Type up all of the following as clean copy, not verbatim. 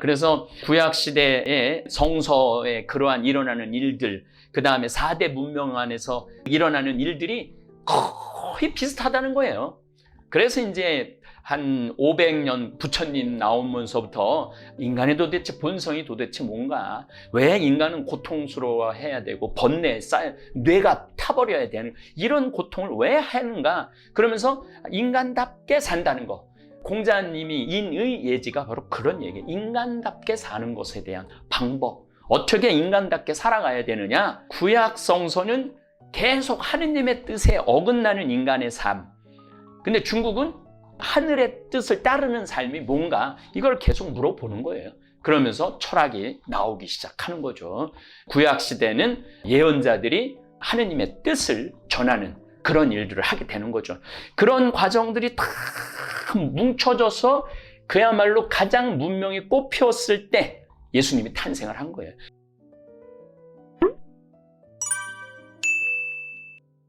그래서 구약시대의 성서에 그러한 일어나는 일들, 그 다음에 4대 문명 안에서 일어나는 일들이 거의 비슷하다는 거예요. 그래서 이제 한 500년, 9,000년 나오면서부터 인간의 도대체 본성이 도대체 뭔가, 왜 인간은 고통스러워해야 되고 번뇌, 뇌가 타버려야 되는 이런 고통을 왜 하는가, 그러면서 인간답게 산다는 거. 공자님이 인의 예지가 바로 그런 얘기예요. 인간답게 사는 것에 대한 방법, 어떻게 인간답게 살아가야 되느냐. 구약 성서는 계속 하느님의 뜻에 어긋나는 인간의 삶, 근데 중국은 하늘의 뜻을 따르는 삶이 뭔가, 이걸 계속 물어보는 거예요. 그러면서 철학이 나오기 시작하는 거죠. 구약시대는 예언자들이 하느님의 뜻을 전하는 그런 일들을 하게 되는 거죠. 그런 과정들이 다 뭉쳐져서 그야말로 가장 문명이 꽃피웠을 때 예수님이 탄생을 한 거예요.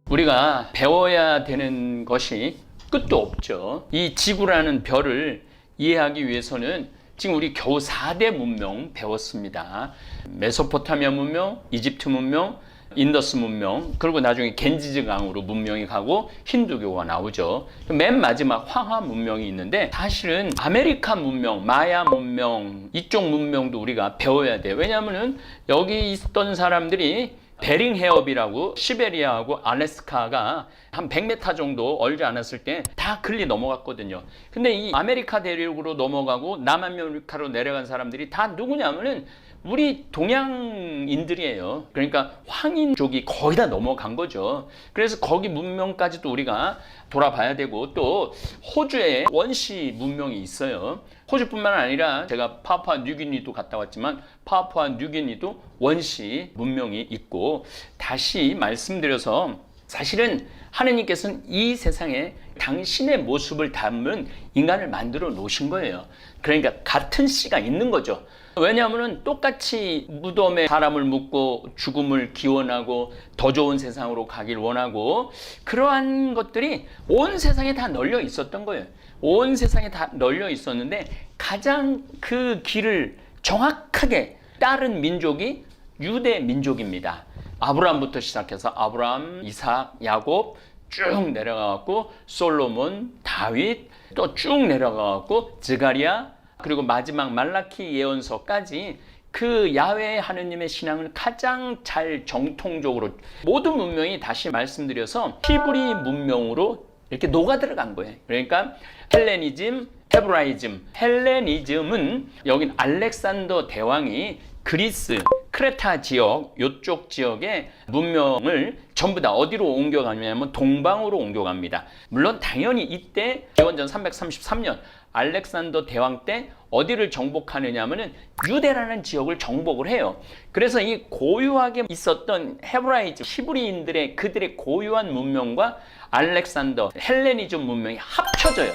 우리가 배워야 되는 것이 끝도 없죠. 이 지구라는 별을 이해하기 위해서는 지금 우리 겨우 4대 문명 배웠습니다. 메소포타미아 문명, 이집트 문명, 인더스 문명, 그리고 나중에 겐지즈 강으로 문명이 가고 힌두교가 나오죠. 맨 마지막 황하 문명이 있는데, 사실은 아메리카 문명, 마야 문명, 이쪽 문명도 우리가 배워야 돼요. 왜냐하면 여기 있던 사람들이 베링 해협이라고, 시베리아하고 알래스카가 한 100m 정도 얼지 않았을 때 다 글리 넘어갔거든요. 근데 이 아메리카 대륙으로 넘어가고 남아메리카로 내려간 사람들이 다 누구냐면은 우리 동양인들이에요. 그러니까 황인족이 거의 다 넘어간 거죠. 그래서 거기 문명까지도 우리가 돌아봐야 되고, 또 호주에 원시 문명이 있어요. 호주뿐만 아니라 제가 파푸아 뉴기니도 갔다 왔지만 파푸아 뉴기니도 원시 문명이 있고, 다시 말씀드려서 사실은 하느님께서는 이 세상에 당신의 모습을 담은 인간을 만들어 놓으신 거예요. 그러니까 같은 씨가 있는 거죠. 왜냐하면 똑같이 무덤에 사람을 묻고 죽음을 기원하고 더 좋은 세상으로 가길 원하고, 그러한 것들이 온 세상에 다 널려 있었던 거예요. 온 세상에 다 널려 있었는데 가장 그 길을 정확하게 따른 민족이 유대 민족입니다. 아브라함부터 시작해서 아브라함, 이삭, 야곱 쭉 내려가갖고 솔로몬, 다윗, 또 쭉 내려가갖고 스가랴, 그리고 마지막 말라키 예언서까지 그 야훼 하느님의 신앙을 가장 잘 정통적으로, 모든 문명이 다시 말씀드려서 히브리 문명으로 이렇게 녹아 들어간 거예요. 그러니까 헬레니즘, 헤브라이즘. 헬레니즘은 여긴 알렉산더 대왕이 그리스, 크레타 지역, 요쪽 지역의 문명을 전부 다 어디로 옮겨가냐면 동방으로 옮겨갑니다. 물론 당연히 이때 기원전 333년 알렉산더 대왕 때 어디를 정복하느냐 하면은 유대라는 지역을 정복을 해요. 그래서 이 고유하게 있었던 헤브라이즘, 히브리인들의 그들의 고유한 문명과 알렉산더 헬레니즘 문명이 합쳐져요.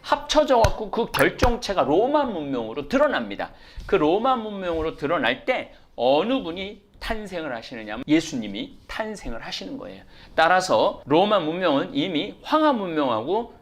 합쳐져 갖고 그 결정체가 로마 문명으로 드러납니다. 그 로마 문명으로 드러날 때 어느 분이 탄생을 하시느냐 하면 예수님이 탄생을 하시는 거예요. 따라서 로마 문명은 이미 황하 문명하고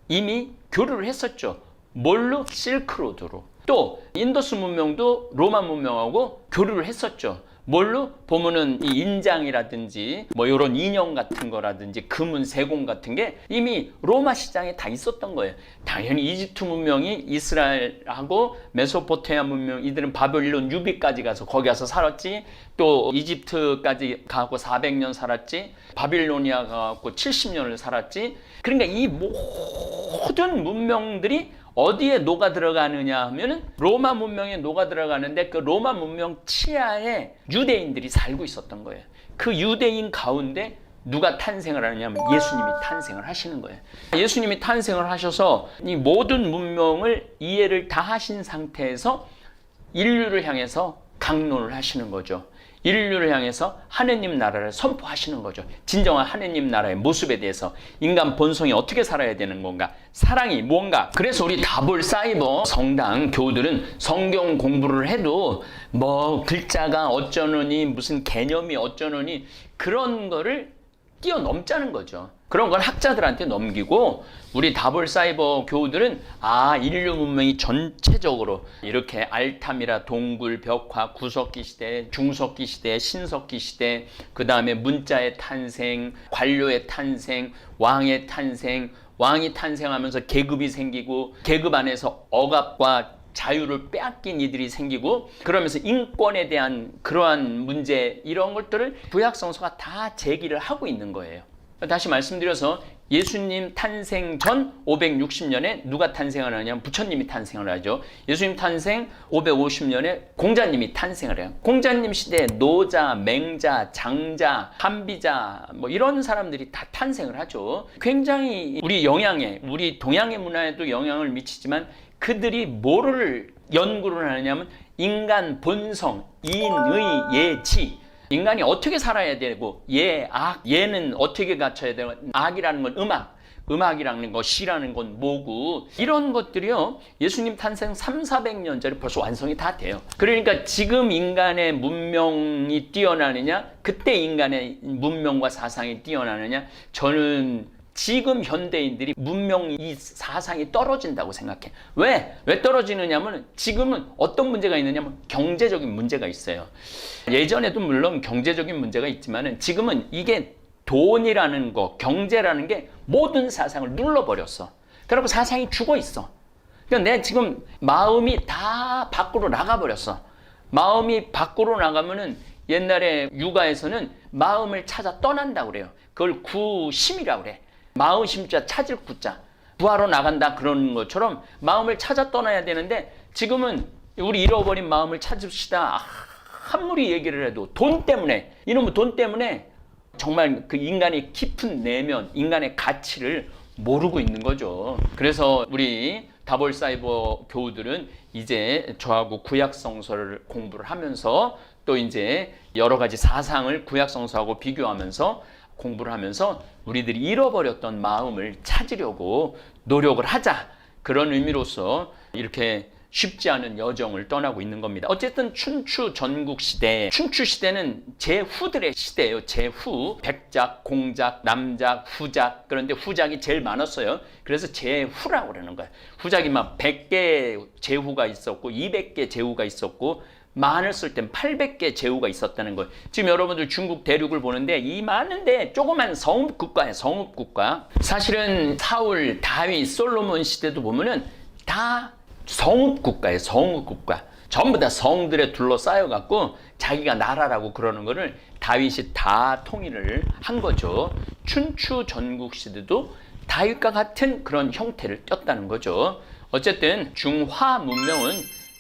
이미 교류를 했었죠. 뭘로? 실크로드로. 또 인더스 문명도 로마 문명하고 교류를 했었죠. 뭘로? 보면은 이 인장이라든지 뭐 이런 인형 같은 거라든지 금은 세공 같은 게 이미 로마 시장에 다 있었던 거예요. 당연히 이집트 문명이 이스라엘하고 메소포타미아 문명, 이들은 바벨론 유비까지 가서 거기 가서 살았지. 또 이집트까지 가고 400년 살았지. 바빌로니아 가고 70년을 살았지. 그러니까 이 모든 문명들이 어디에 녹아 들어가느냐 하면은 로마 문명에 녹아 들어가는데, 그 로마 문명 치하에 유대인들이 살고 있었던 거예요. 그 유대인 가운데 누가 탄생을 하느냐면 예수님이 탄생을 하시는 거예요. 예수님이 탄생을 하셔서 이 모든 문명을 이해를 다 하신 상태에서 인류를 향해서 강론을 하시는 거죠. 인류를 향해서 하느님 나라를 선포하시는 거죠. 진정한 하느님 나라의 모습에 대해서, 인간 본성이 어떻게 살아야 되는 건가, 사랑이 뭔가. 그래서 우리 다볼 사이버 성당 교우들은 성경 공부를 해도 뭐 글자가 어쩌느니 무슨 개념이 어쩌느니 그런 거를 뛰어넘자는 거죠. 그런 걸 학자들한테 넘기고 우리 다볼사이버 교우들은 인류 문명이 전체적으로 이렇게 알타미라, 동굴, 벽화, 구석기 시대, 중석기 시대, 신석기 시대, 그 다음에 문자의 탄생, 관료의 탄생, 왕의 탄생, 왕이 탄생하면서 계급이 생기고 계급 안에서 억압과 자유를 빼앗긴 이들이 생기고 그러면서 인권에 대한 그러한 문제 이런 것들을 구약성서가 다 제기를 하고 있는 거예요. 다시 말씀드려서 예수님 탄생 전 560년에 누가 탄생을 하냐면 부처님이 탄생을 하죠. 예수님 탄생 550년에 공자님이 탄생을 해요. 공자님 시대에 노자, 맹자, 장자, 한비자 뭐 이런 사람들이 다 탄생을 하죠. 굉장히 우리 동양의 문화에도 영향을 미치지만 그들이 뭐를 연구를 하느냐면 인간 본성, 인의, 예지, 인간이 어떻게 살아야 되고 예, 악, 예는 어떻게 갖춰야 되고 악이라는 건 음악이라는 거, 시라는 건 뭐고 이런 것들이요 예수님 탄생 300~400년 전에 벌써 완성이 다 돼요. 그러니까 지금 인간의 문명이 뛰어나느냐 그때 인간의 문명과 사상이 뛰어나느냐 저는 지금 현대인들이 문명 이 사상이 떨어진다고 생각해. 왜 떨어지느냐면 지금은 어떤 문제가 있느냐면 경제적인 문제가 있어요. 예전에도 물론 경제적인 문제가 있지만은 지금은 이게 돈이라는 거, 경제라는 게 모든 사상을 눌러버렸어. 그리고 사상이 죽어 있어. 그러니까 내 지금 마음이 다 밖으로 나가버렸어. 마음이 밖으로 나가면은 옛날에 육아에서는 마음을 찾아 떠난다고 그래요. 그걸 구심이라고 그래. 마음 심자 찾을 구자 구하러 나간다 그런 것처럼 마음을 찾아 떠나야 되는데 지금은 우리 잃어버린 마음을 찾읍시다 아무리 얘기를 해도 돈 때문에 이놈의 돈 때문에 정말 그 인간의 깊은 내면 인간의 가치를 모르고 있는 거죠. 그래서 우리 다볼사이버 교우들은 이제 저하고 구약성서를 공부를 하면서 또 이제 여러 가지 사상을 구약성서하고 비교하면서 공부를 하면서 우리들이 잃어버렸던 마음을 찾으려고 노력을 하자 그런 의미로서 이렇게 쉽지 않은 여정을 떠나고 있는 겁니다. 어쨌든 춘추 전국시대 춘추시대는 제후들의 시대예요. 제후 백작, 공작, 남작, 후작 그런데 후작이 제일 많았어요. 그래서 제후라고 그러는 거예요. 후작이 막 100개 제후가 있었고 200개 제후가 있었고 많았을 땐 800개 제후가 있었다는 거예요. 지금 여러분들 중국 대륙을 보는데 이 많은데 조그만 성읍국가예요. 성읍국가. 사실은 사울, 다윗, 솔로몬 시대도 보면은 다 성읍국가예요. 성읍국가. 전부 다 성들에 둘러싸여 갖고 자기가 나라라고 그러는 거를 다윗이 다 통일을 한 거죠. 춘추 전국 시대도 다윗과 같은 그런 형태를 띄었다는 거죠. 어쨌든 중화 문명은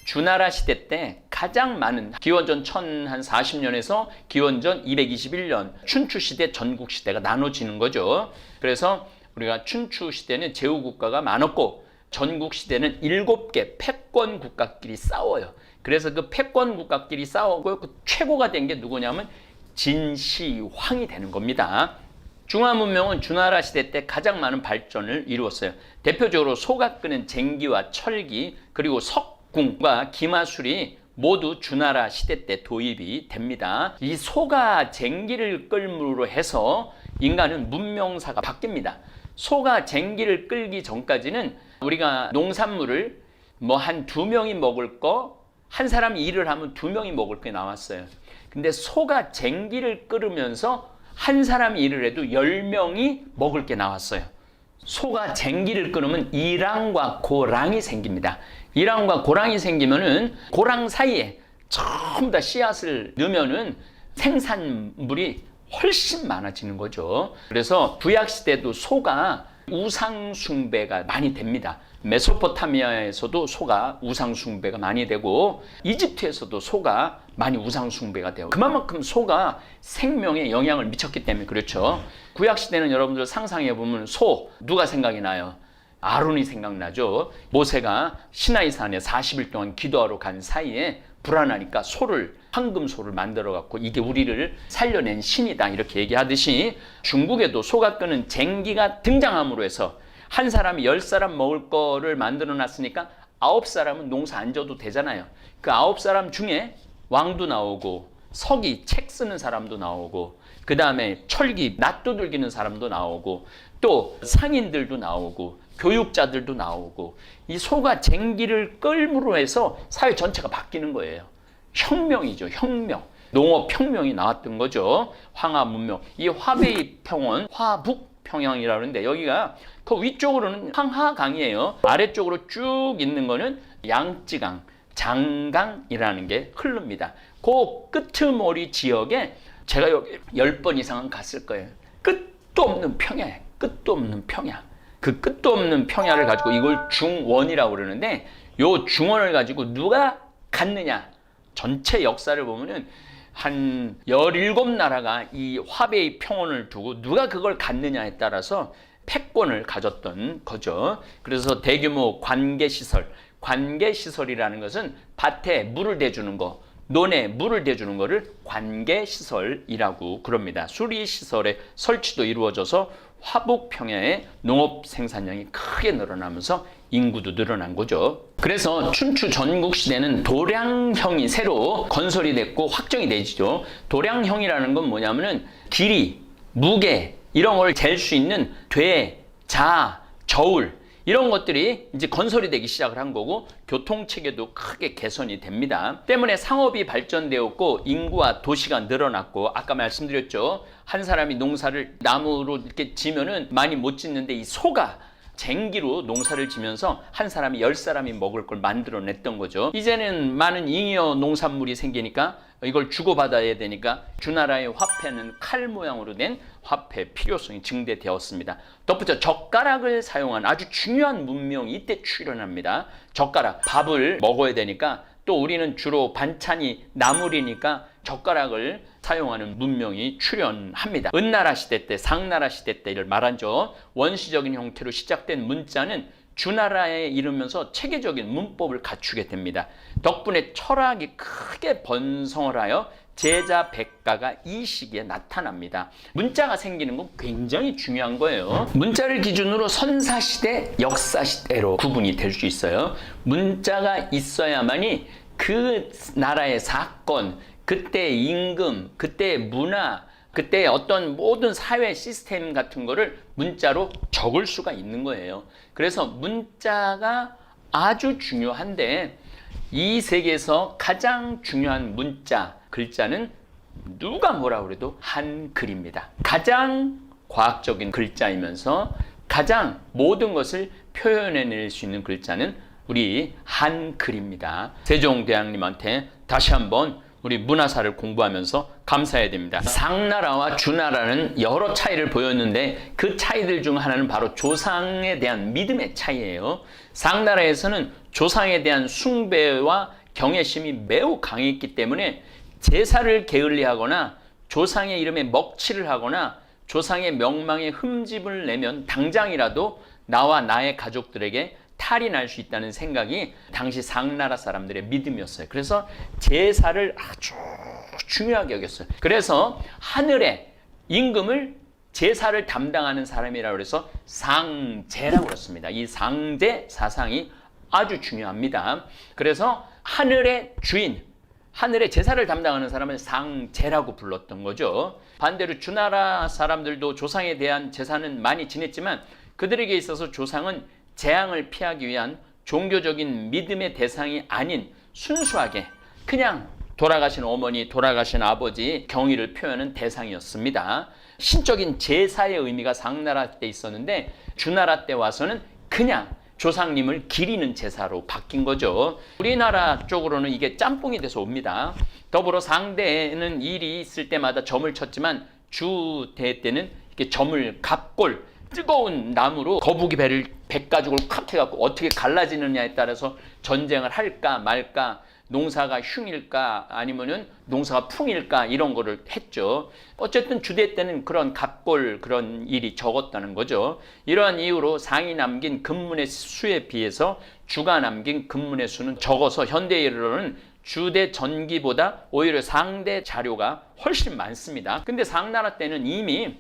주나라 시대 때 가장 많은 기원전 1040년에서 기원전 221년 춘추 시대 전국 시대가 나눠지는 거죠. 그래서 우리가 춘추 시대는 제후 국가가 많았고 전국 시대는 7개 패권 국가끼리 싸워요. 그래서 그 패권 국가끼리 싸우고 그 최고가 된 게 누구냐면 진시황이 되는 겁니다. 중화 문명은 주나라 시대 때 가장 많은 발전을 이루었어요. 대표적으로 소가 끄는 쟁기와 철기 그리고 석궁과 기마술이 모두 주나라 시대 때 도입이 됩니다. 이 소가 쟁기를 끌므로 해서 인간은 문명사가 바뀝니다. 소가 쟁기를 끌기 전까지는 우리가 농산물을 뭐 한 2명이 먹을 거, 한 사람이 일을 하면 2명이 먹을 게 나왔어요. 근데 소가 쟁기를 끌으면서 한 사람이 일을 해도 10명이 먹을 게 나왔어요. 소가 쟁기를 끌으면 이랑과 고랑이 생깁니다. 이랑과 고랑이 생기면은 고랑 사이에 전부 다 씨앗을 넣으면은 생산물이 훨씬 많아지는 거죠. 그래서 구약시대도 소가 우상숭배가 많이 됩니다. 메소포타미아에서도 소가 우상숭배가 많이 되고 이집트에서도 소가 많이 우상숭배가 돼요. 그만큼 소가 생명에 영향을 미쳤기 때문에 그렇죠. 구약시대는 여러분들 상상해보면 소 누가 생각이 나요? 아론이 생각나죠. 모세가 시나이산에 40일 동안 기도하러 간 사이에 불안하니까 황금소를 만들어 갖고 이게 우리를 살려낸 신이다 이렇게 얘기하듯이 중국에도 소가 끄는 쟁기가 등장함으로 해서 한 사람이 10사람 먹을 거를 만들어 놨으니까 9사람은 농사 안 져도 되잖아요. 그 9사람 중에 왕도 나오고 서기 책 쓰는 사람도 나오고 그 다음에 철기, 낫도들기는 사람도 나오고 또 상인들도 나오고 교육자들도 나오고 이 소가 쟁기를 끌므로 해서 사회 전체가 바뀌는 거예요. 혁명이죠. 혁명. 농업혁명이 나왔던 거죠. 황하 문명. 이 화베이 평원, 화북평양이라고 하는데 여기가 그 위쪽으로는 황하강이에요. 아래쪽으로 쭉 있는 거는 양쯔강, 장강이라는 게 흐릅니다. 그 끄트머리 지역에 제가 여기 10번 이상은 갔을 거예요. 끝도 없는 평야예요. 끝도 없는 평야. 그 끝도 없는 평야를 가지고 이걸 중원이라고 그러는데 요 중원을 가지고 누가 갔느냐. 전체 역사를 보면은 한 17나라가 이 화베이 평원을 두고 누가 그걸 갔느냐에 따라서 패권을 가졌던 거죠. 그래서 대규모 관계시설이라는 것은 밭에 물을 대주는 거, 논에 물을 대주는 거를 관계시설이라고 그럽니다. 수리시설의 설치도 이루어져서 화북평야의 농업 생산량이 크게 늘어나면서 인구도 늘어난 거죠. 그래서 춘추 전국시대는 도량형이 새로 건설이 됐고 확정이 되죠. 도량형이라는 건 뭐냐면은 길이, 무게 이런 걸 잴 수 있는 돼, 자, 저울 이런 것들이 이제 건설이 되기 시작을 한 거고 교통체계도 크게 개선이 됩니다. 때문에 상업이 발전되었고 인구와 도시가 늘어났고 아까 말씀드렸죠. 한 사람이 농사를 나무로 이렇게 지면은 많이 못 짓는데 이 소가 쟁기로 농사를 지면서 한 사람이 10사람이 먹을 걸 만들어냈던 거죠. 이제는 많은 잉여 농산물이 생기니까 이걸 주고받아야 되니까 주나라의 화폐는 칼 모양으로 된 화폐 필요성이 증대되었습니다. 덧붙여 젓가락을 사용한 아주 중요한 문명이 이때 출현합니다. 젓가락, 밥을 먹어야 되니까 또 우리는 주로 반찬이 나물이니까 젓가락을 사용하는 문명이 출현합니다. 은나라 시대 때, 상나라 시대 때를 말하죠. 원시적인 형태로 시작된 문자는 주나라에 이르면서 체계적인 문법을 갖추게 됩니다. 덕분에 철학이 크게 번성을 하여 제자 백가가 이 시기에 나타납니다. 문자가 생기는 건 굉장히 중요한 거예요. 문자를 기준으로 선사시대, 역사시대로 구분이 될 수 있어요. 문자가 있어야만이 그 나라의 사건, 그때의 임금, 그때의 문화, 그때의 어떤 모든 사회 시스템 같은 거를 문자로 적을 수가 있는 거예요. 그래서 문자가 아주 중요한데 이 세계에서 가장 중요한 문자, 글자는 누가 뭐라 그래도 한글입니다. 가장 과학적인 글자이면서 가장 모든 것을 표현해낼 수 있는 글자는 우리 한글입니다. 세종대왕님한테 다시 한번 우리 문화사를 공부하면서 감사해야 됩니다. 상나라와 주나라는 여러 차이를 보였는데 그 차이들 중 하나는 바로 조상에 대한 믿음의 차이예요. 상나라에서는 조상에 대한 숭배와 경외심이 매우 강했기 때문에 제사를 게을리하거나 조상의 이름에 먹칠을 하거나 조상의 명망에 흠집을 내면 당장이라도 나와 나의 가족들에게 탈이 날 수 있다는 생각이 당시 상나라 사람들의 믿음이었어요. 그래서 제사를 아주 중요하게 여겼어요. 그래서 하늘의 임금을 제사를 담당하는 사람이라고 해서 상제라고 그랬습니다. 이 상제 사상이 아주 중요합니다. 그래서 하늘의 주인, 하늘의 제사를 담당하는 사람을 상제라고 불렀던 거죠. 반대로 주나라 사람들도 조상에 대한 제사는 많이 지냈지만 그들에게 있어서 조상은 재앙을 피하기 위한 종교적인 믿음의 대상이 아닌 순수하게 그냥 돌아가신 어머니, 돌아가신 아버지 경의를 표현하는 대상이었습니다. 신적인 제사의 의미가 상나라 때 있었는데 주나라 때 와서는 그냥 조상님을 기리는 제사로 바뀐 거죠. 우리나라 쪽으로는 이게 짬뽕이 돼서 옵니다. 더불어 상대에는 일이 있을 때마다 점을 쳤지만 주대 때는 이렇게 점을 갑골 뜨거운 나무로 거북이 배를 100가죽을 콱 해갖고 어떻게 갈라지느냐에 따라서 전쟁을 할까 말까 농사가 흉일까 아니면은 농사가 풍일까 이런 거를 했죠. 어쨌든 주대 때는 그런 갑골 그런 일이 적었다는 거죠. 이러한 이유로 상이 남긴 금문의 수에 비해서 주가 남긴 금문의 수는 적어서 현대에 이르러는 주대 전기보다 오히려 상대 자료가 훨씬 많습니다. 근데 상나라 때는 이미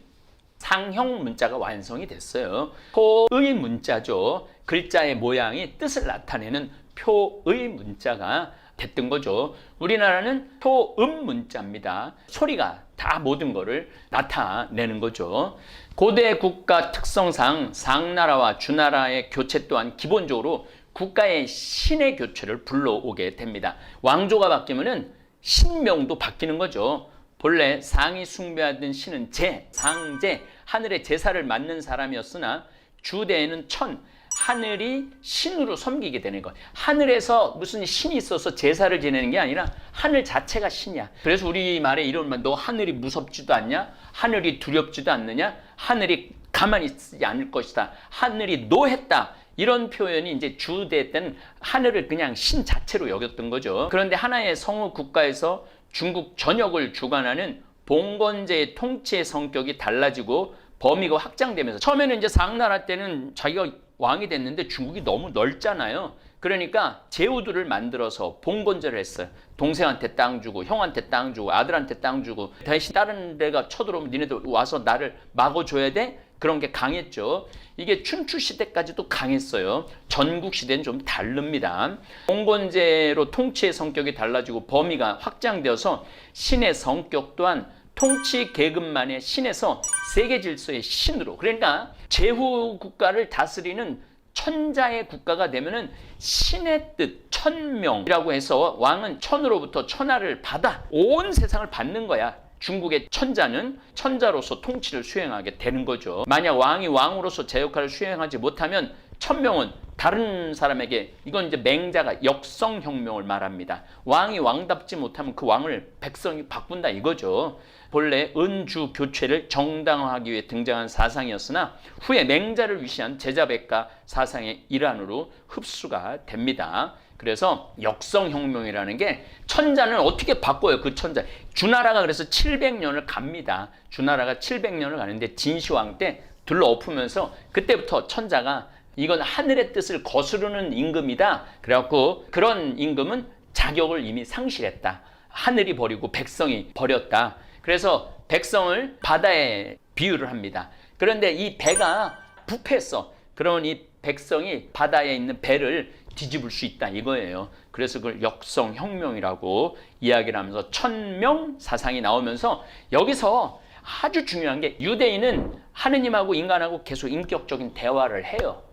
상형 문자가 완성이 됐어요. 표의 문자죠. 글자의 모양이 뜻을 나타내는 표의 문자가 됐던 거죠. 우리나라는 토음 문자입니다. 소리가 다 모든 거를 나타내는 거죠. 고대 국가 특성상 상나라와 주나라의 교체 또한 기본적으로 국가의 신의 교체를 불러오게 됩니다. 왕조가 바뀌면은 신명도 바뀌는 거죠. 본래 상이 숭배하던 신은 제, 상제, 하늘의 제사를 맡는 사람이었으나 주대에는 천, 하늘이 신으로 섬기게 되는 거예요. 하늘에서 무슨 신이 있어서 제사를 지내는 게 아니라 하늘 자체가 신이야. 그래서 우리말에 이런 말, 너 하늘이 무섭지도 않냐? 하늘이 두렵지도 않느냐? 하늘이 가만히 있지 않을 것이다. 하늘이 노했다. 이런 표현이 이제 주대 때는 하늘을 그냥 신 자체로 여겼던 거죠. 그런데 하나의 성우 국가에서 중국 전역을 주관하는 봉건제의 통치의 성격이 달라지고 범위가 확장되면서 처음에는 이제 상나라 때는 자기가 왕이 됐는데 중국이 너무 넓잖아요. 그러니까 제후들을 만들어서 봉건제를 했어요. 동생한테 땅 주고 형한테 땅 주고 아들한테 땅 주고 대신 다른 데가 쳐들어오면 니네들 와서 나를 막아줘야 돼? 그런 게 강했죠. 이게 춘추 시대까지도 강했어요. 전국 시대는 좀 다릅니다. 봉건제로 통치의 성격이 달라지고 범위가 확장되어서 신의 성격 또한 통치 계급만의 신에서 세계 질서의 신으로, 그러니까 제후 국가를 다스리는 천자의 국가가 되면은 신의 뜻, 천명이라고 해서 왕은 천으로부터 천하를 받아 온 세상을 받는 거야. 중국의 천자는 천자로서 통치를 수행하게 되는 거죠. 만약 왕이 왕으로서 제 역할을 수행하지 못하면 천명은 다른 사람에게, 이건 이제 맹자가 역성혁명을 말합니다. 왕이 왕답지 못하면 그 왕을 백성이 바꾼다 이거죠. 본래 은주 교체를 정당화하기 위해 등장한 사상이었으나 후에 맹자를 위시한 제자백가 사상의 일환으로 흡수가 됩니다. 그래서 역성혁명이라는 게 천자는 어떻게 바꿔요? 그 천자. 주나라가 그래서 700년을 갑니다. 주나라가 700년을 가는데 진시황 때 들러엎으면서 그때부터 천자가 이건 하늘의 뜻을 거스르는 임금이다. 그래갖고 그런 임금은 자격을 이미 상실했다. 하늘이 버리고 백성이 버렸다. 그래서 백성을 바다에 비유를 합니다. 그런데 이 배가 부패했어. 그러면 이 백성이 바다에 있는 배를 뒤집을 수 있다 이거예요. 그래서 그걸 역성혁명이라고 이야기를 하면서 천명 사상이 나오면서 여기서 아주 중요한 게 유대인은 하느님하고 인간하고 계속 인격적인 대화를 해요.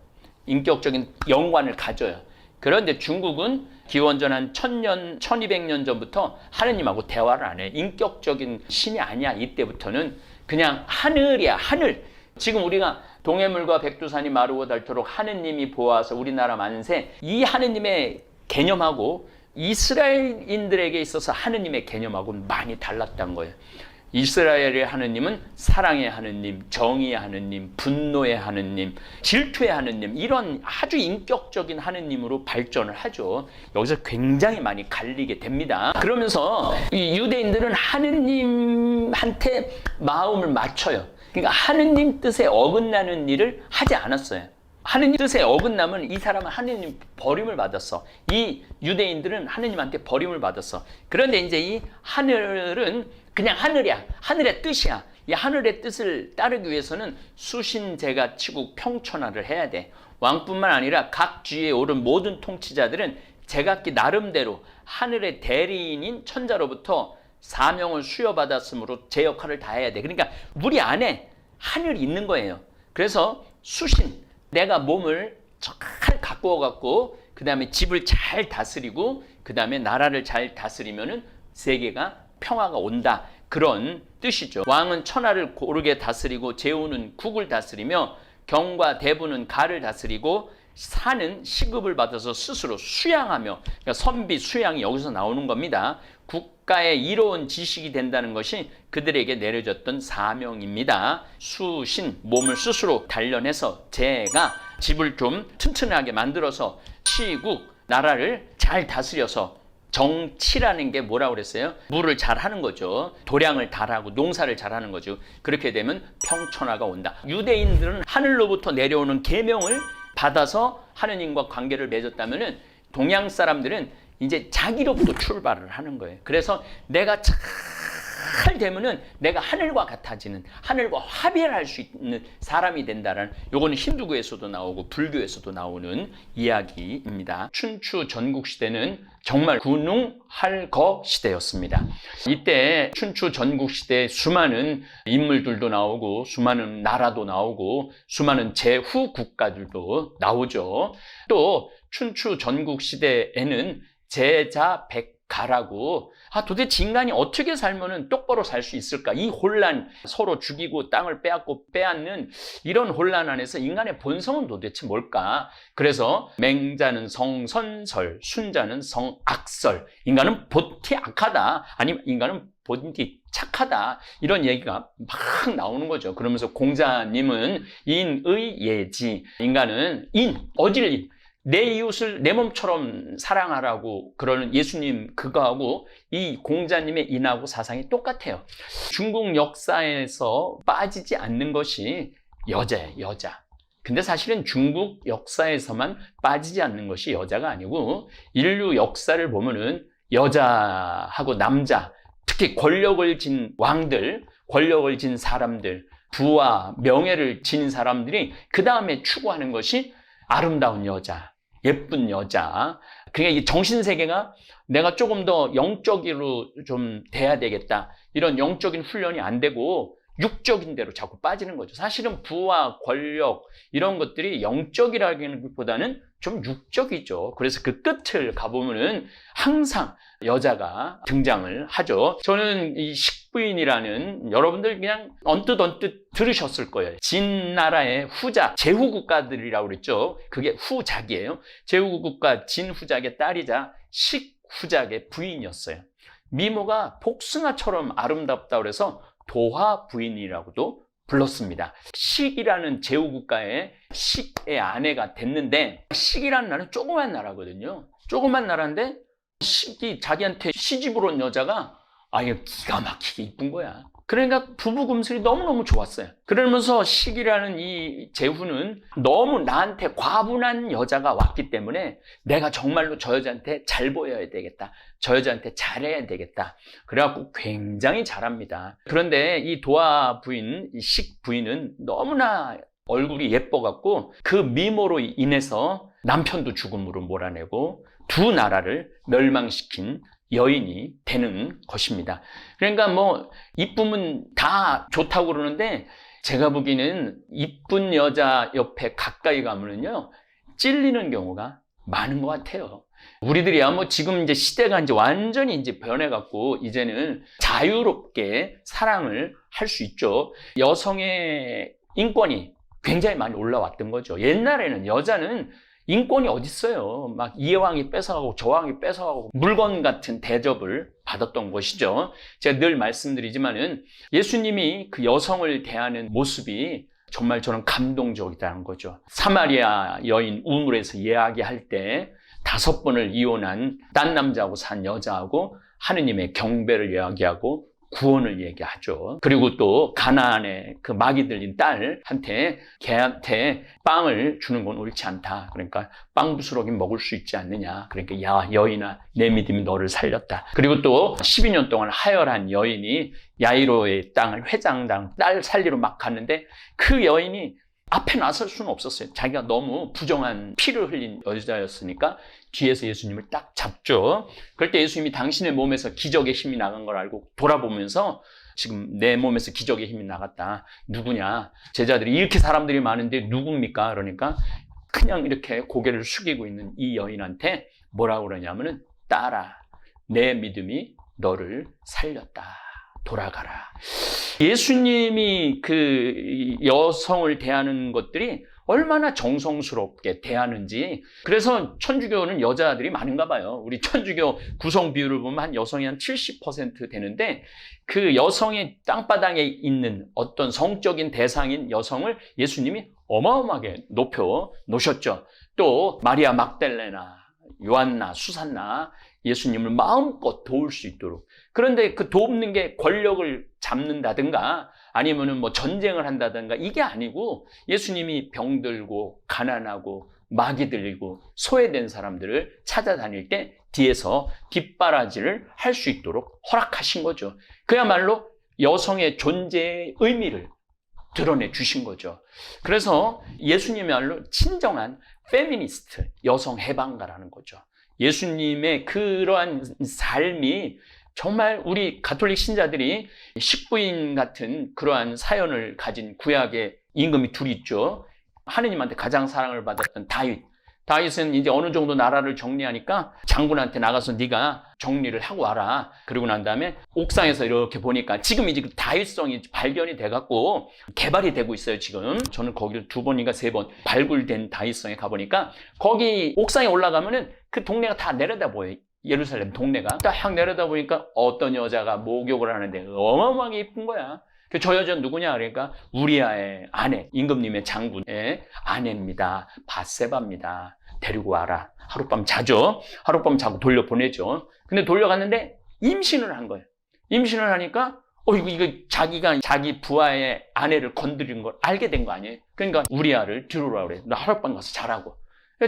인격적인 연관을 가져요. 그런데 중국은 기원전 한 1000년, 1200년 전부터 하느님하고 대화를 안 해. 인격적인 신이 아니야. 이때부터는 그냥 하늘이야. 하늘. 지금 우리가 동해물과 백두산이 마르고 닳도록 하느님이 보아서 우리나라 만세, 이 하느님의 개념하고 이스라엘인들에게 있어서 하느님의 개념하고는 많이 달랐던 거예요. 이스라엘의 하느님은 사랑의 하느님, 정의의 하느님, 분노의 하느님, 질투의 하느님, 이런 아주 인격적인 하느님으로 발전을 하죠. 여기서 굉장히 많이 갈리게 됩니다. 그러면서 이 유대인들은 하느님한테 마음을 맞춰요. 그러니까 하느님 뜻에 어긋나는 일을 하지 않았어요. 하느님 뜻에 어긋나면 이 사람은 하느님 버림을 받았어. 이 유대인들은 하느님한테 버림을 받았어. 그런데 이제 이 하늘은 그냥 하늘이야. 하늘의 뜻이야. 이 하늘의 뜻을 따르기 위해서는 수신제가 치국 평천하를 해야 돼. 왕뿐만 아니라 각 주위에 오른 모든 통치자들은 제각기 나름대로 하늘의 대리인인 천자로부터 사명을 수여받았으므로 제 역할을 다 해야 돼. 그러니까 우리 안에 하늘이 있는 거예요. 그래서 수신, 내가 몸을 잘 가꾸어 갖고 그 다음에 집을 잘 다스리고 그 다음에 나라를 잘 다스리면은 세계가 평화가 온다. 그런 뜻이죠. 왕은 천하를 고르게 다스리고 제후는 국을 다스리며 경과 대부는 가를 다스리고 사는 시급을 받아서 스스로 수양하며, 그러니까 선비 수양이 여기서 나오는 겁니다. 국가의 이로운 지식이 된다는 것이 그들에게 내려졌던 사명입니다. 수신, 몸을 스스로 단련해서 제가 집을 좀 튼튼하게 만들어서 시국, 나라를 잘 다스려서, 정치라는 게 뭐라고 그랬어요? 물을 잘 하는 거죠. 도량을 잘하고 농사를 잘하는 거죠. 그렇게 되면 평천하가 온다. 유대인들은 하늘로부터 내려오는 계명을 받아서 하느님과 관계를 맺었다면은 동양 사람들은 이제 자기로부터 출발을 하는 거예요. 그래서 내가 잘 잘 되면은 내가 하늘과 같아지는, 하늘과 화별할 수 있는 사람이 된다는, 요거는 힌두교에서도 나오고 불교에서도 나오는 이야기입니다. 춘추 전국시대는 정말 군웅할거 시대였습니다. 이때 춘추 전국시대에 수많은 인물들도 나오고 수많은 나라도 나오고 수많은 제후 국가들도 나오죠. 또 춘추 전국시대에는 제자백가라고, 도대체 인간이 어떻게 살면 똑바로 살 수 있을까? 이 혼란, 서로 죽이고 땅을 빼앗고 빼앗는 이런 혼란 안에서 인간의 본성은 도대체 뭘까? 그래서 맹자는 성선설, 순자는 성악설, 인간은 본디 악하다, 아니면 인간은 본디 착하다, 이런 얘기가 막 나오는 거죠. 그러면서 공자님은 인의 예지, 인간은 어질림, 내 이웃을 내 몸처럼 사랑하라고 그러는 예수님 그거하고 이 공자님의 인하고 사상이 똑같아요. 중국 역사에서 빠지지 않는 것이 여자예요, 여자. 근데 사실은 중국 역사에서만 빠지지 않는 것이 여자가 아니고 인류 역사를 보면은 여자하고 남자, 특히 권력을 진 왕들, 권력을 진 사람들, 부와 명예를 지닌 사람들이 그 다음에 추구하는 것이 아름다운 여자, 예쁜 여자. 그러니까 이 정신세계가 내가 조금 더 영적으로 좀 돼야 되겠다, 이런 영적인 훈련이 안 되고 육적인 대로 자꾸 빠지는 거죠. 사실은 부와 권력 이런 것들이 영적이라기보다는 좀 육적이죠. 그래서 그 끝을 가보면은 항상 여자가 등장을 하죠. 저는 이 식부인이라는, 여러분들 그냥 언뜻 들으셨을 거예요. 진나라의 후작, 제후국가들이라고 그랬죠. 그게 후작이에요. 제후국가 진후작의 딸이자 식후작의 부인이었어요. 미모가 복숭아처럼 아름답다고 그래서 도화 부인이라고도 불렀습니다. 식이라는 제후국가의 식의 아내가 됐는데, 식이라는 나라는 조그만 나라거든요. 조그만 나라인데 식이 자기한테 시집으로 온 여자가 아예 기가 막히게 이쁜 거야. 그러니까 부부 금슬이 너무너무 좋았어요. 그러면서 식이라는 이 제후는 너무 나한테 과분한 여자가 왔기 때문에 내가 정말로 저 여자한테 잘 보여야 되겠다, 저 여자한테 잘해야 되겠다, 그래갖고 굉장히 잘합니다. 그런데 이 도화 부인, 이 식 부인은 너무나 얼굴이 예뻐갖고 그 미모로 인해서 남편도 죽음으로 몰아내고 두 나라를 멸망시킨 여인이 되는 것입니다. 그러니까 뭐 이쁨은 다 좋다고 그러는데, 제가 보기에는 이쁜 여자 옆에 가까이 가면은요 찔리는 경우가 많은 것 같아요. 우리들이야 뭐 지금 이제 시대가 이제 완전히 이제 변해갖고 이제는 자유롭게 사랑을 할 수 있죠. 여성의 인권이 굉장히 많이 올라왔던 거죠. 옛날에는 여자는 인권이 어디 있어요. 막 이 왕이 뺏어가고 저 왕이 뺏어가고 물건 같은 대접을 받았던 것이죠. 제가 늘 말씀드리지만은 예수님이 그 여성을 대하는 모습이 정말 저는 감동적이다는 거죠. 사마리아 여인 우물에서 이야기할 때 5번을 이혼한 딴 남자하고 산 여자하고 하느님의 경배를 이야기하고 구원을 얘기하죠. 그리고 또 가나안에 그 마귀 들린 딸한테, 걔한테 빵을 주는 건 옳지 않다. 그러니까 빵 부스러기 먹을 수 있지 않느냐. 그러니까 야 여인아, 내 믿음이 너를 살렸다. 그리고 또 12년 동안 하혈한 여인이 야이로의 땅을 회장당 딸 살리러 막 갔는데 그 여인이 앞에 나설 수는 없었어요. 자기가 너무 부정한 피를 흘린 여자였으니까 뒤에서 예수님을 딱 잡죠. 그럴 때 예수님이 당신의 몸에서 기적의 힘이 나간 걸 알고 돌아보면서, 지금 내 몸에서 기적의 힘이 나갔다, 누구냐? 제자들이 이렇게 사람들이 많은데 누굽니까? 그러니까 그냥 이렇게 고개를 숙이고 있는 이 여인한테 뭐라고 그러냐면은, 딸아, 내 믿음이 너를 살렸다, 돌아가라. 예수님이 그 여성을 대하는 것들이 얼마나 정성스럽게 대하는지. 그래서 천주교는 여자들이 많은가 봐요. 우리 천주교 구성 비율을 보면 한 여성이 한 70% 되는데, 그 여성의 땅바닥에 있는 어떤 성적인 대상인 여성을 예수님이 어마어마하게 높여 놓으셨죠. 또 마리아 막달레나, 요한나, 수산나, 예수님을 마음껏 도울 수 있도록. 그런데 그 돕는 게 권력을 잡는다든가 아니면은 뭐 전쟁을 한다든가 이게 아니고, 예수님이 병들고 가난하고 마귀 들리고 소외된 사람들을 찾아다닐 때 뒤에서 뒷바라지를 할 수 있도록 허락하신 거죠. 그야말로 여성의 존재의 의미를 드러내 주신 거죠. 그래서 예수님이야말로 진정한 페미니스트, 여성 해방가라는 거죠. 예수님의 그러한 삶이 정말 우리 가톨릭 신자들이 식부인 같은 그러한 사연을 가진 구약의 임금이 둘이 있죠. 하느님한테 가장 사랑을 받았던 다윗은 이제 어느 정도 나라를 정리하니까 장군한테 나가서 네가 정리를 하고 와라. 그러고 난 다음에 옥상에서 이렇게 보니까 지금 이제 그 다윗성이 발견이 돼갖고 개발이 되고 있어요. 지금 저는 거기를 2번인가 3번 발굴된 다윗성에 가보니까 거기 옥상에 올라가면은 그 동네가 다 내려다 보여요. 예루살렘 동네가 딱 내려다 보니까 어떤 여자가 목욕을 하는데 어마어마하게 예쁜 거야. 저 여자는 누구냐? 그러니까 우리아의 아내, 임금님의 장군의 아내입니다. 밧세바입니다. 데리고 와라. 하룻밤 자죠. 하룻밤 자고 돌려보내죠. 근데 돌려갔는데 임신을 한 거예요. 임신을 하니까 이거 자기가 자기 부하의 아내를 건드린 걸 알게 된 거 아니에요? 그러니까 우리아를 들어오라 그래. 나 하룻밤 가서 자라고.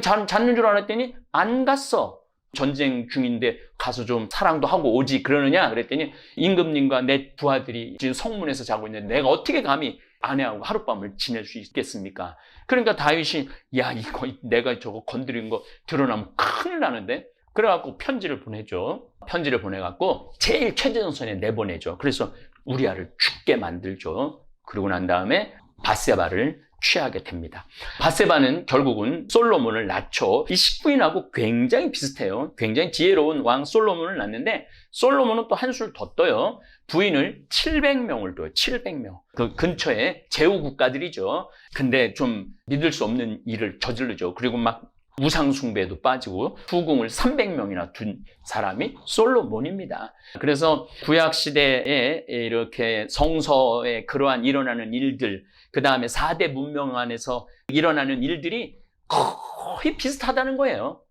잤는 줄 알았더니 안 갔어. 전쟁 중인데 가서 좀 사랑도 하고 오지 그러느냐 그랬더니 임금님과 내 부하들이 지금 성문에서 자고 있는데 내가 어떻게 감히 아내하고 하룻밤을 지낼 수 있겠습니까? 그러니까 다윗이 야 이거 내가 저거 건드린 거 드러나면 큰일 나는데 그래갖고 편지를 보내죠. 편지를 보내갖고 제일 최전선에 내보내죠. 그래서 우리아를 죽게 만들죠. 그러고 난 다음에 밧세바를 취하게 됩니다. 밧세바는 결국은 솔로몬을 낳죠. 이 식부인하고 굉장히 비슷해요. 굉장히 지혜로운 왕 솔로몬을 낳는데 솔로몬은 또 한술 더 떠요. 부인을 700명을 둬요. 700명. 그 근처에 제후 국가들이죠. 근데 좀 믿을 수 없는 일을 저지르죠. 그리고 막 우상숭배에도 빠지고 후궁을 300명이나 둔 사람이 솔로몬입니다. 그래서 구약시대에 이렇게 성서에 그러한 일어나는 일들, 그 다음에 4대 문명 안에서 일어나는 일들이 거의 비슷하다는 거예요.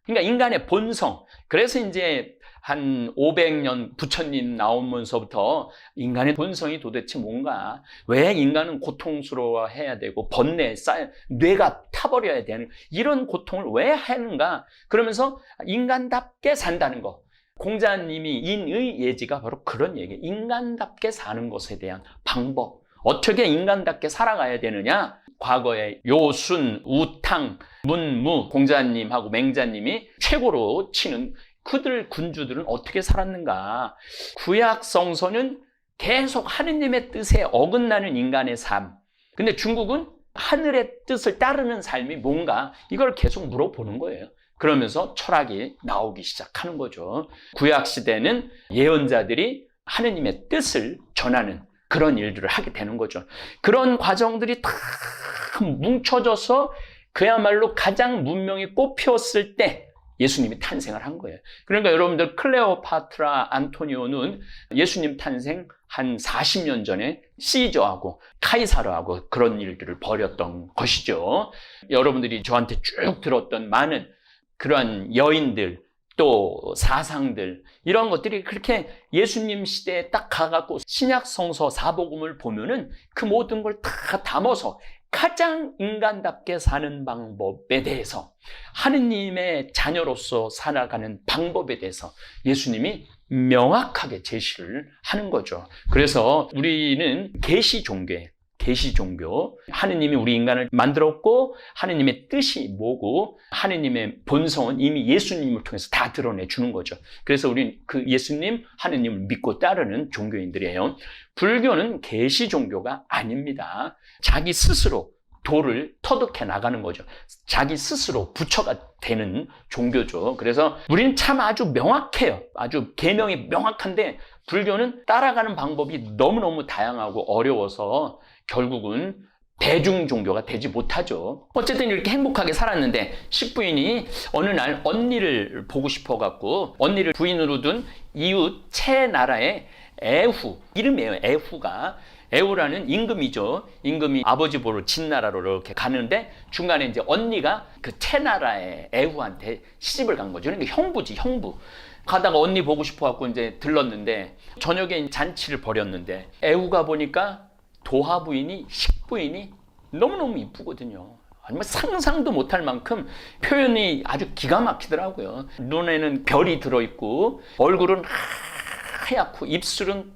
그러니까 인간의 본성. 그래서 이제 한 500년 부처님 나오면서부터 인간의 본성이 도대체 뭔가, 왜 인간은 고통스러워해야 되고 번뇌에 쌓여 뇌가 타버려야 되는 이런 고통을 왜 하는가, 그러면서 인간답게 산다는 거. 공자님이 인의 예지가 바로 그런 얘기예요. 인간답게 사는 것에 대한 방법. 어떻게 인간답게 살아가야 되느냐. 과거에 요순, 우탕, 문무, 공자님하고 맹자님이 최고로 치는 그들 군주들은 어떻게 살았는가. 구약 성서는 계속 하느님의 뜻에 어긋나는 인간의 삶. 근데 중국은 하늘의 뜻을 따르는 삶이 뭔가, 이걸 계속 물어보는 거예요. 그러면서 철학이 나오기 시작하는 거죠. 구약 시대는 예언자들이 하느님의 뜻을 전하는 그런 일들을 하게 되는 거죠. 그런 과정들이 다 뭉쳐져서 그야말로 가장 문명이 꽃피웠을 때 예수님이 탄생을 한 거예요. 그러니까 여러분들 클레오파트라 안토니오는 예수님 탄생 한 40년 전에 시저하고 카이사르하고 그런 일들을 벌였던 것이죠. 여러분들이 저한테 쭉 들었던 많은 그러한 여인들, 또 사상들, 이런 것들이 그렇게 예수님 시대에 딱 가갖고 신약 성서 사복음을 보면은 그 모든 걸 다 담아서 가장 인간답게 사는 방법에 대해서, 하느님의 자녀로서 살아가는 방법에 대해서 예수님이 명확하게 제시를 하는 거죠. 그래서 우리는 계시 종교예요. 계시 종교. 하느님이 우리 인간을 만들었고 하느님의 뜻이 뭐고 하느님의 본성은 이미 예수님을 통해서 다 드러내 주는 거죠. 그래서 우리는 그 예수님, 하느님을 믿고 따르는 종교인들이에요. 불교는 계시 종교가 아닙니다. 자기 스스로 도를 터득해 나가는 거죠. 자기 스스로 부처가 되는 종교죠. 그래서 우리는 참 아주 명확해요. 아주 계명이 명확한데 불교는 따라가는 방법이 너무너무 다양하고 어려워서 결국은 대중 종교가 되지 못하죠. 어쨌든 이렇게 행복하게 살았는데 식부인이 어느 날 언니를 보고 싶어갖고 언니를 부인으로 둔 이웃 채 나라의 애후, 이름이에요. 애후가. 애후라는 임금이죠. 임금이 아버지 보러 진나라로 이렇게 가는데 중간에 이제 언니가 그 채나라의 애후한테 시집을 간 거죠. 그러니까 형부지, 형부. 가다가 언니 보고 싶어갖고 이제 들렀는데 저녁에 잔치를 벌였는데 애후가 보니까 도화 부인이, 식부인이 너무너무 이쁘거든요. 아니면 상상도 못할 만큼 표현이 아주 기가 막히더라고요. 눈에는 별이 들어있고 얼굴은 하얗고 입술은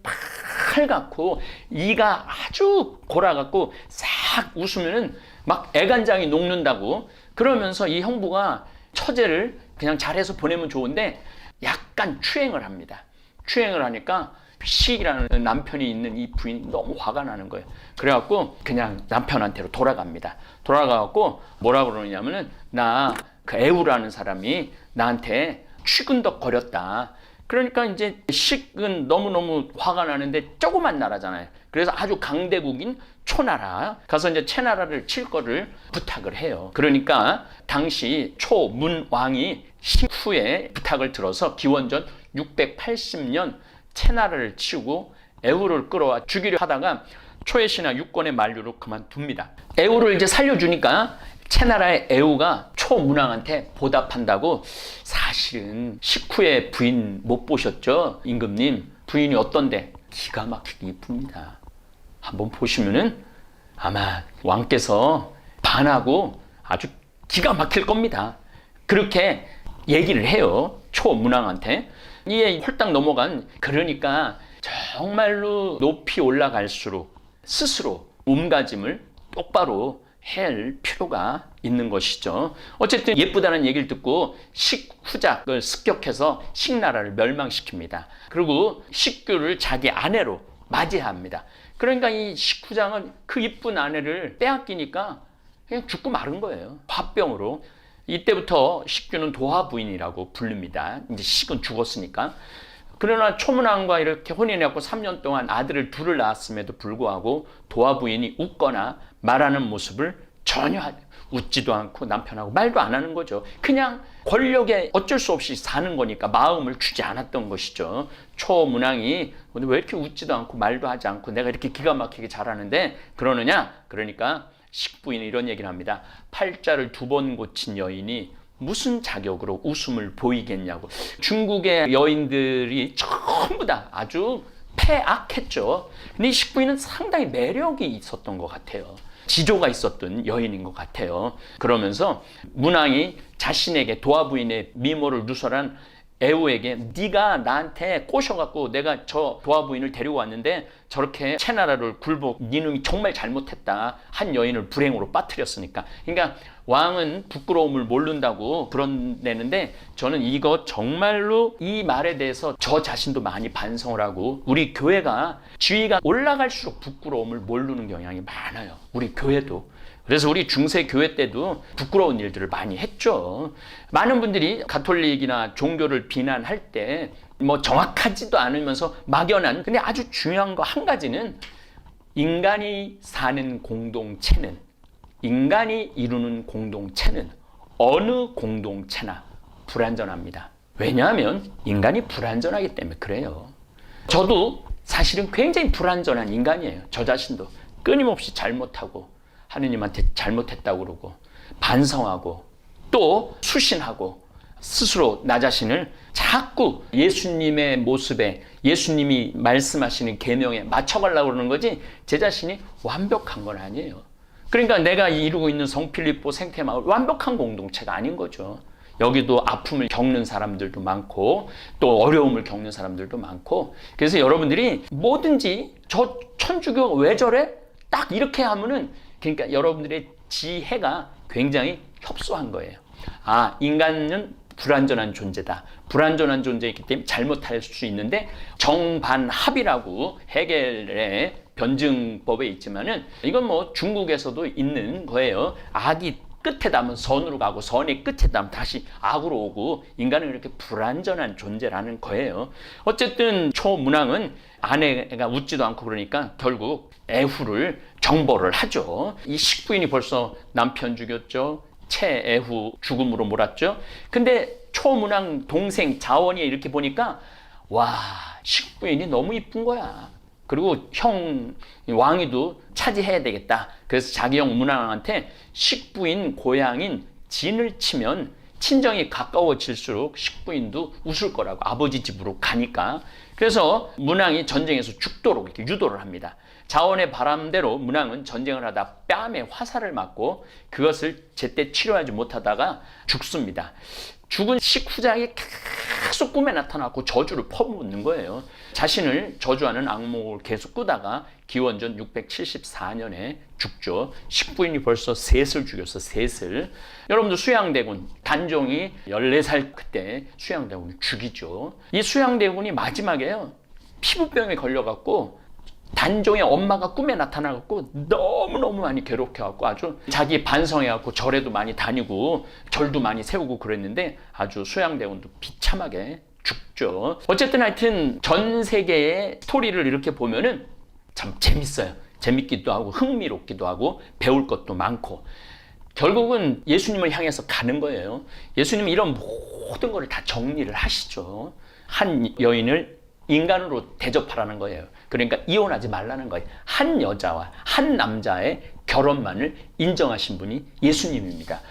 빨갛고 이가 아주 골아갖고 싹 웃으면은 막 애간장이 녹는다고. 그러면서 이 형부가 처제를 그냥 잘해서 보내면 좋은데 약간 추행을 합니다. 추행을 하니까 식이라는 남편이 있는 이 부인이 너무 화가 나는 거예요. 그래갖고 그냥 남편한테로 돌아갑니다. 돌아가갖고 뭐라 그러냐면은 나 그 애우라는 사람이 나한테 취근덕거렸다. 그러니까 이제 식은 너무너무 화가 나는데 조그만 나라잖아요. 그래서 아주 강대국인 초나라 가서 이제 채나라를 칠 거를 부탁을 해요. 그러니까 당시 초문왕이 식 후에 부탁을 들어서 기원전 680년 채나라를 치우고 애우를 끌어와 죽이려 하다가 초의 신하 육권의 만류로 그만둡니다. 애우를 이제 살려주니까 채나라의 애우가 초문왕한테 보답한다고. 사실은 식후의 부인 못 보셨죠? 임금님 부인이 어떤데? 기가 막히게 이쁩니다. 한번 보시면은 아마 왕께서 반하고 아주 기가 막힐 겁니다. 그렇게 얘기를 해요. 초문왕한테. 이에 홀딱 넘어간. 그러니까 정말로 높이 올라갈수록 스스로 몸가짐을 똑바로 할 필요가 있는 것이죠. 어쨌든 예쁘다는 얘기를 듣고 식후작을 습격해서 식나라를 멸망시킵니다. 그리고 식규를 자기 아내로 맞이합니다. 그러니까 이 식후장은 그 이쁜 아내를 빼앗기니까 그냥 죽고 마른 거예요. 화병으로. 이때부터 식규는 도화부인이라고 부릅니다. 이제 식은 죽었으니까. 그러나 초문왕과 이렇게 혼인해갖고 3년 동안 아들을 둘을 낳았음에도 불구하고 도화부인이 웃거나 말하는 모습을 전혀 웃지도 않고 남편하고 말도 안 하는 거죠. 그냥 권력에 어쩔 수 없이 사는 거니까 마음을 주지 않았던 것이죠. 초문왕이 왜 이렇게 웃지도 않고 말도 하지 않고 내가 이렇게 기가 막히게 잘하는데 그러느냐? 그러니까 식부인이 이런 얘기를 합니다. 팔자를 2번 고친 여인이 무슨 자격으로 웃음을 보이겠냐고. 중국의 여인들이 전부 다 아주 패악했죠. 근데 이 식부인은 상당히 매력이 있었던 것 같아요. 지조가 있었던 여인인 것 같아요. 그러면서 문왕이 자신에게 도화부인의 미모를 누설한 애우에게 네가 나한테 꼬셔갖고 내가 저 도화부인을 데리고 왔는데 저렇게 채나라를 굴복 네 놈이 정말 잘못했다. 한 여인을 불행으로 빠뜨렸으니까. 그러니까 왕은 부끄러움을 모른다고 그런다는데 저는 이거 정말로 이 말에 대해서 저 자신도 많이 반성을 하고 우리 교회가 지위가 올라갈수록 부끄러움을 모르는 경향이 많아요. 우리 교회도. 그래서 우리 중세 교회 때도 부끄러운 일들을 많이 했죠. 많은 분들이 가톨릭이나 종교를 비난할 때 뭐 정확하지도 않으면서 막연한 근데 아주 중요한 거 한 가지는 인간이 사는 공동체는 인간이 이루는 공동체는 어느 공동체나 불완전합니다. 왜냐하면 인간이 불완전하기 때문에 그래요. 저도 사실은 굉장히 불완전한 인간이에요. 저 자신도 끊임없이 잘못하고 하느님한테 잘못했다고 그러고 반성하고 또 수신하고 스스로 나 자신을 자꾸 예수님의 모습에 예수님이 말씀하시는 계명에 맞춰가려고 그러는 거지 제 자신이 완벽한 건 아니에요. 그러니까 내가 이루고 있는 성필리포 생태마을 완벽한 공동체가 아닌 거죠. 여기도 아픔을 겪는 사람들도 많고 또 어려움을 겪는 사람들도 많고 그래서 여러분들이 뭐든지 저 천주교가 왜 저래? 딱 이렇게 하면은 그러니까 여러분들의 지혜가 굉장히 협소한 거예요. 아, 인간은 불완전한 존재다. 불완전한 존재이기 때문에 잘못할 수 있는데 정반합이라고 해겔의 변증법에 있지만은 이건 뭐 중국에서도 있는 거예요. 악이 끝에 닿으면 선으로 가고 선이 끝에 닿으면 다시 악으로 오고 인간은 이렇게 불완전한 존재라는 거예요. 어쨌든 초문왕은 아내가 웃지도 않고 그러니까 결국 애후를 정벌을 하죠. 이 식부인이 벌써 남편 죽였죠. 채애후 죽음으로 몰았죠. 근데 초문왕 동생 자원이 이렇게 보니까 와 식부인이 너무 이쁜 거야. 그리고 형 왕위도 차지해야 되겠다. 그래서 자기 형 문왕한테 식부인 고향인 진을 치면 친정이 가까워질수록 식부인도 웃을 거라고, 아버지 집으로 가니까. 그래서 문왕이 전쟁에서 죽도록 이렇게 유도를 합니다. 자원의 바람대로 문왕은 전쟁을 하다 뺨에 화살을 맞고 그것을 제때 치료하지 못하다가 죽습니다. 죽은 식후장이 계속 꿈에 나타나고 저주를 퍼붓는 거예요. 자신을 저주하는 악몽을 계속 꾸다가 기원전 674년에 죽죠. 식부인이 벌써 셋을 죽였어, 셋을. 여러분들 수양대군, 단종이 14살 그때 수양대군을 죽이죠. 이 수양대군이 마지막에요, 피부병에 걸려갖고 단종의 엄마가 꿈에 나타나갖고 너무너무 많이 괴롭혀갖고 아주 자기 반성해갖고 절에도 많이 다니고 절도 많이 세우고 그랬는데 아주 수양대군도 비참하게 죽죠. 어쨌든 하여튼 전 세계의 스토리를 이렇게 보면은 참 재밌어요. 재밌기도 하고 흥미롭기도 하고 배울 것도 많고 결국은 예수님을 향해서 가는 거예요. 예수님은 이런 모든 걸 다 정리를 하시죠. 한 여인을 인간으로 대접하라는 거예요. 그러니까 이혼하지 말라는 거예요. 한 여자와 한 남자의 결혼만을 인정하신 분이 예수님입니다.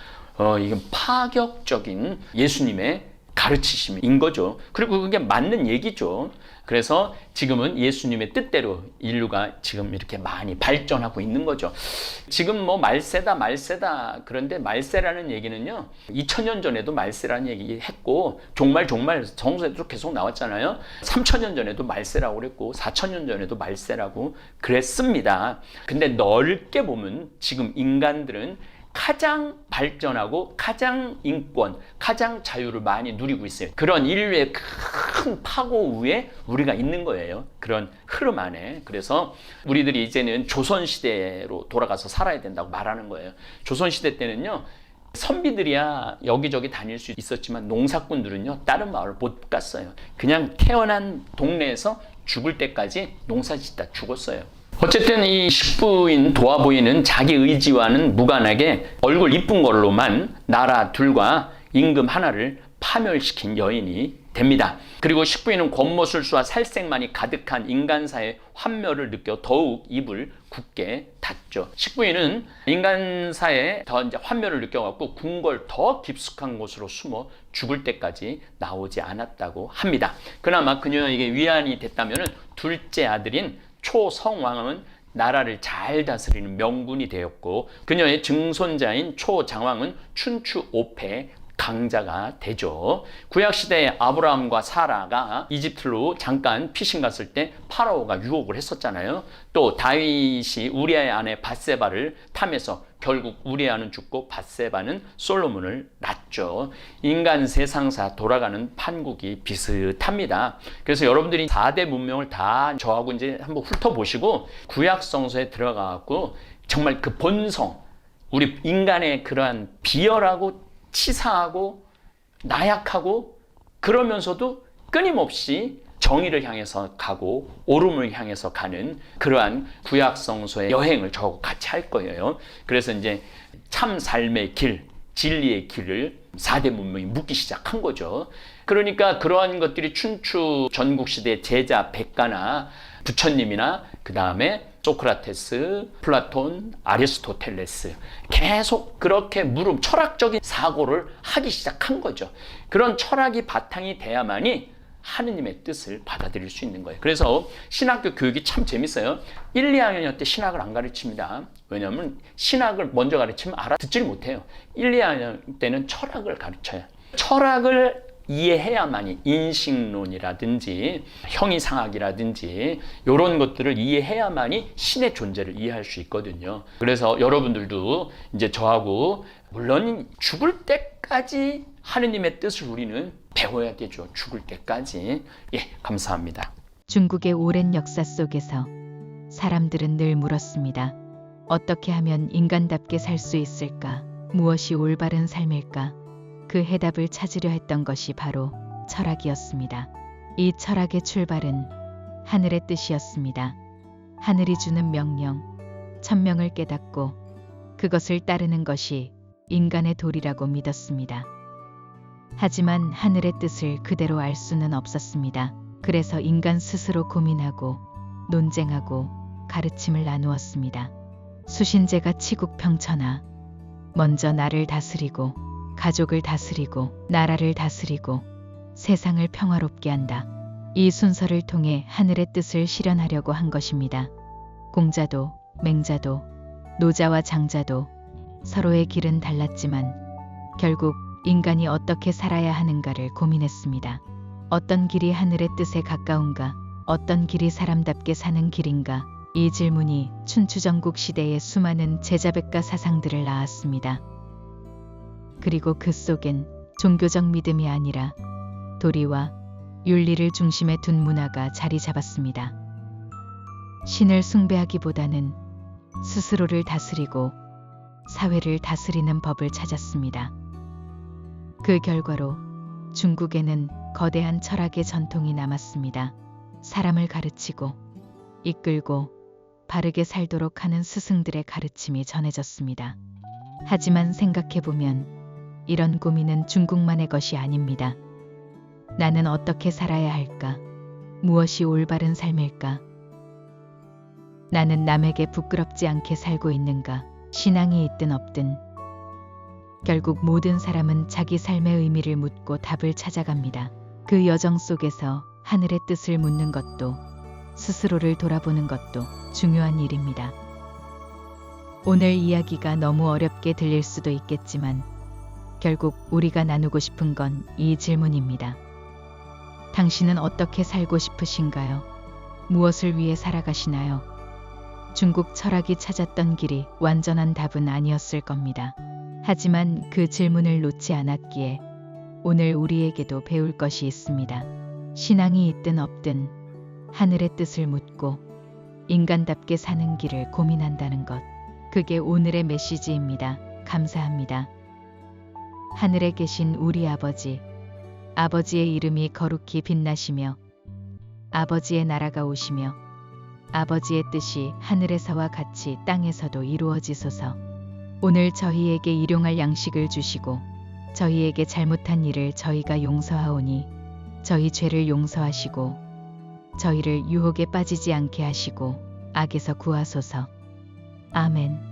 이건 파격적인 예수님의 가르치심인 거죠. 그리고 그게 맞는 얘기죠. 그래서 지금은 예수님의 뜻대로 인류가 지금 이렇게 많이 발전하고 있는 거죠. 지금 뭐 말세다 그런데 말세라는 얘기는요 2000년 전에도 말세라는 얘기 했고 종말 정서에도 계속 나왔잖아요. 3000년 전에도 말세라고 그랬고 4000년 전에도 말세라고 그랬습니다. 근데 넓게 보면 지금 인간들은 가장 발전하고 가장 인권, 가장 자유를 많이 누리고 있어요. 그런 인류의 큰 파고 위에 우리가 있는 거예요. 그런 흐름 안에. 그래서 우리들이 이제는 조선시대로 돌아가서 살아야 된다고 말하는 거예요. 조선시대 때는요 선비들이야 여기저기 다닐 수 있었지만 농사꾼들은요 다른 마을 못 갔어요. 그냥 태어난 동네에서 죽을 때까지 농사짓다 죽었어요. 어쨌든 이 식부인 도화부인은 자기 의지와는 무관하게 얼굴 이쁜 걸로만 나라 둘과 임금 하나를 파멸시킨 여인이 됩니다. 그리고 식부인은 권모술수와 살색만이 가득한 인간사의 환멸을 느껴 더욱 입을 굳게 닫죠. 식부인은 인간사에 더 이제 환멸을 느껴갖고 궁궐 더 깊숙한 곳으로 숨어 죽을 때까지 나오지 않았다고 합니다. 그나마 그녀에게 위안이 됐다면 둘째 아들인 초성왕은 나라를 잘 다스리는 명군이 되었고 그녀의 증손자인 초장왕은 춘추 5패 강자가 되죠. 구약시대에 아브라함과 사라가 이집트로 잠깐 피신 갔을 때 파라오가 유혹을 했었잖아요. 또 다윗이 우리아의 아내 밧세바를 탐해서 결국 우리아는 죽고 밧세바는 솔로몬을 낳죠. 인간 세상사 돌아가는 판국이 비슷합니다. 그래서 여러분들이 4대 문명을 다 저하고 이제 한번 훑어보시고 구약 성서에 들어가고 정말 그 본성, 우리 인간의 그러한 비열하고 치사하고 나약하고 그러면서도 끊임없이 정의를 향해서 가고 옳음을 향해서 가는 그러한 구약 성서의 여행을 저하고 같이 할 거예요. 그래서 이제 참 삶의 길, 진리의 길을 4대 문명이 묻기 시작한 거죠. 그러니까 그러한 것들이 춘추 전국시대 제자 백가나 부처님이나 그 다음에 소크라테스, 플라톤, 아리스토텔레스 계속 그렇게 철학적인 사고를 하기 시작한 거죠. 그런 철학이 바탕이 돼야만이 하느님의 뜻을 받아들일 수 있는 거예요. 그래서 신학교 교육이 참 재밌어요. 1, 2학년 때 신학을 안 가르칩니다. 왜냐하면 신학을 먼저 가르치면 알아듣질 못해요. 1, 2학년 때는 철학을 가르쳐요. 철학을 이해해야만이 인식론이라든지 형이상학이라든지 이런 것들을 이해해야만이 신의 존재를 이해할 수 있거든요. 그래서 여러분들도 이제 저하고 물론 죽을 때까지 하느님의 뜻을 우리는 배워야 되죠. 죽을 때까지. 예, 감사합니다. 중국의 오랜 역사 속에서 사람들은 늘 물었습니다. 어떻게 하면 인간답게 살 수 있을까? 무엇이 올바른 삶일까? 그 해답을 찾으려 했던 것이 바로 철학이었습니다. 이 철학의 출발은 하늘의 뜻이었습니다. 하늘이 주는 명령, 천명을 깨닫고 그것을 따르는 것이 인간의 도리라고 믿었습니다. 하지만 하늘의 뜻을 그대로 알 수는 없었습니다. 그래서 인간 스스로 고민하고 논쟁하고 가르침을 나누었습니다. 수신제가 치국평천하, 먼저 나를 다스리고 가족을 다스리고 나라를 다스리고 세상을 평화롭게 한다. 이 순서를 통해 하늘의 뜻을 실현하려고 한 것입니다. 공자도 맹자도 노자와 장자도 서로의 길은 달랐지만 결국 인간이 어떻게 살아야 하는가를 고민했습니다. 어떤 길이 하늘의 뜻에 가까운가? 어떤 길이 사람답게 사는 길인가? 이 질문이 춘추전국 시대의 수많은 제자백과 사상들을 낳았습니다. 그리고 그 속엔 종교적 믿음이 아니라 도리와 윤리를 중심에 둔 문화가 자리 잡았습니다. 신을 숭배하기보다는 스스로를 다스리고 사회를 다스리는 법을 찾았습니다. 그 결과로 중국에는 거대한 철학의 전통이 남았습니다. 사람을 가르치고 이끌고 바르게 살도록 하는 스승들의 가르침이 전해졌습니다. 하지만 생각해보면 이런 고민은 중국만의 것이 아닙니다. 나는 어떻게 살아야 할까? 무엇이 올바른 삶일까? 나는 남에게 부끄럽지 않게 살고 있는가? 신앙이 있든 없든 결국 모든 사람은 자기 삶의 의미를 묻고 답을 찾아갑니다. 그 여정 속에서 하늘의 뜻을 묻는 것도 스스로를 돌아보는 것도 중요한 일입니다. 오늘 이야기가 너무 어렵게 들릴 수도 있겠지만 결국 우리가 나누고 싶은 건 이 질문입니다. 당신은 어떻게 살고 싶으신가요? 무엇을 위해 살아가시나요? 중국 철학이 찾았던 길이 완전한 답은 아니었을 겁니다. 하지만 그 질문을 놓지 않았기에 오늘 우리에게도 배울 것이 있습니다. 신앙이 있든 없든 하늘의 뜻을 묻고 인간답게 사는 길을 고민한다는 것. 그게 오늘의 메시지입니다. 감사합니다. 하늘에 계신 우리 아버지, 아버지의 이름이 거룩히 빛나시며 아버지의 나라가 오시며 아버지의 뜻이 하늘에서와 같이 땅에서도 이루어지소서. 오늘 저희에게 일용할 양식을 주시고 저희에게 잘못한 일을 저희가 용서하오니 저희 죄를 용서하시고 저희를 유혹에 빠지지 않게 하시고 악에서 구하소서. 아멘.